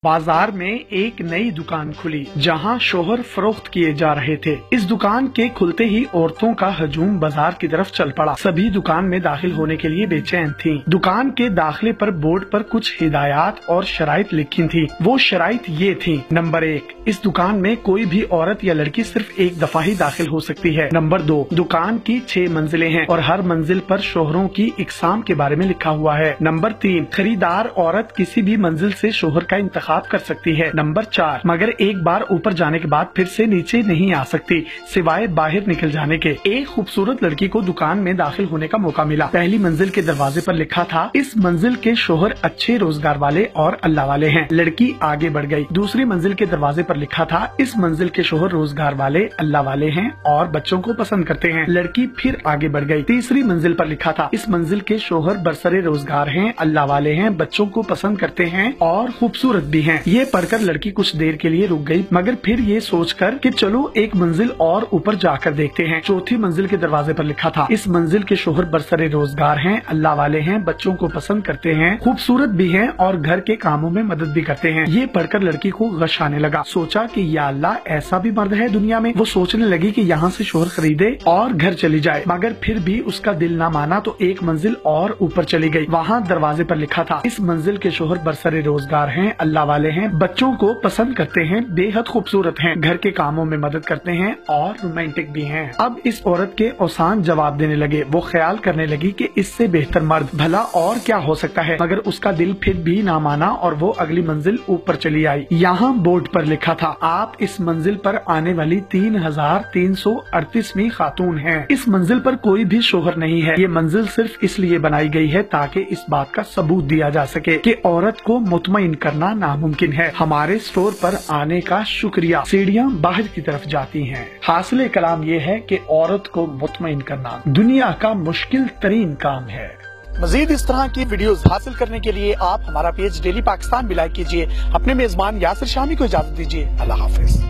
बाजार में एक नई दुकान खुली जहां शोहर फरोख्त किए जा रहे थे। इस दुकान के खुलते ही औरतों का हजूम बाजार की तरफ चल पड़ा। सभी दुकान में दाखिल होने के लिए बेचैन थीं। दुकान के दाखिले पर बोर्ड पर कुछ हिदायत और शराइत लिखी थी। वो शराइत ये थी। नंबर 1, इस दुकान में कोई भी औरत या लड़की सिर्फ एक दफा ही दाखिल हो सकती है। नंबर 2, दुकान की 6 मंजिलें हैं और हर मंजिल पर शोहरों की इकसाम के बारे में लिखा हुआ है। नंबर 3, खरीदार औरत किसी भी मंजिल से शोहर का इंतखाब कर सकती है। नंबर 4, मगर एक बार ऊपर जाने के बाद फिर से नीचे नहीं आ सकती सिवाय बाहर निकल जाने के। एक खूबसूरत लड़की को दुकान में दाखिल होने का मौका मिला। पहली मंजिल के दरवाजे पर लिखा था, इस मंजिल के शोहर अच्छे रोजगार वाले और अल्लाह वाले हैं। लड़की आगे बढ़ गई। दूसरी मंजिल के दरवाजे पर लिखा था, इस मंजिल के शोहर रोजगार वाले, अल्लाह वाले हैं और बच्चों को पसंद करते हैं। लड़की फिर आगे बढ़ गई। तीसरी मंजिल पर लिखा था, इस मंजिल के शोहर बरसरे रोजगार हैं, अल्लाह वाले हैं, बच्चों को पसंद करते हैं और खूबसूरत भी हैं। ये पढ़कर लड़की कुछ देर के लिए रुक गई, मगर फिर ये सोचकर कि चलो एक मंजिल और ऊपर जाकर देखते हैं। चौथी मंजिल के दरवाजे पर लिखा था, इस मंजिल के शोहर बरसरे रोजगार हैं, अल्लाह वाले हैं, बच्चों को पसंद करते हैं, खूबसूरत भी हैं और घर के कामों में मदद भी करते हैं। ये पढ़कर लड़की को गश आने लगा। सोचा कि या अल्लाह, ऐसा भी मर्द है दुनिया में। वो सोचने लगी कि यहाँ से शोहर खरीदे और घर चली जाए, मगर फिर भी उसका दिल ना माना तो एक मंजिल और ऊपर चली गई। वहाँ दरवाजे पर लिखा था, इस मंजिल के शोहर बरसरे रोजगार हैं, अल्लाह वाले हैं, बच्चों को पसंद करते हैं, बेहद खूबसूरत हैं, घर के कामों में मदद करते हैं और रोमांटिक भी हैं। अब इस औरत के आसान जवाब देने लगे। वो ख्याल करने लगी कि इससे बेहतर मर्द भला और क्या हो सकता है, मगर उसका दिल फिर भी ना माना और वो अगली मंजिल ऊपर चली आई। यहाँ बोर्ड पर लिखा था, आप इस मंजिल पर आने वाली 3338वीं खातून हैं। इस मंजिल पर कोई भी शोहर नहीं है। ये मंजिल सिर्फ इसलिए बनाई गई है ताकि इस बात का सबूत दिया जा सके कि औरत को मुतमईन करना नामुमकिन है। हमारे स्टोर पर आने का शुक्रिया। सीढ़ियाँ बाहर की तरफ जाती हैं। हासिल कलाम ये है कि औरत को मुतमईन करना दुनिया का मुश्किल तरीन काम है। मजीद इस तरह की वीडियोस हासिल करने के लिए आप हमारा पेज डेली पाकिस्तान भी लाइक कीजिए। अपने मेजबान यासिर शामी को इजाजत दीजिए। अल्लाह हाफिज।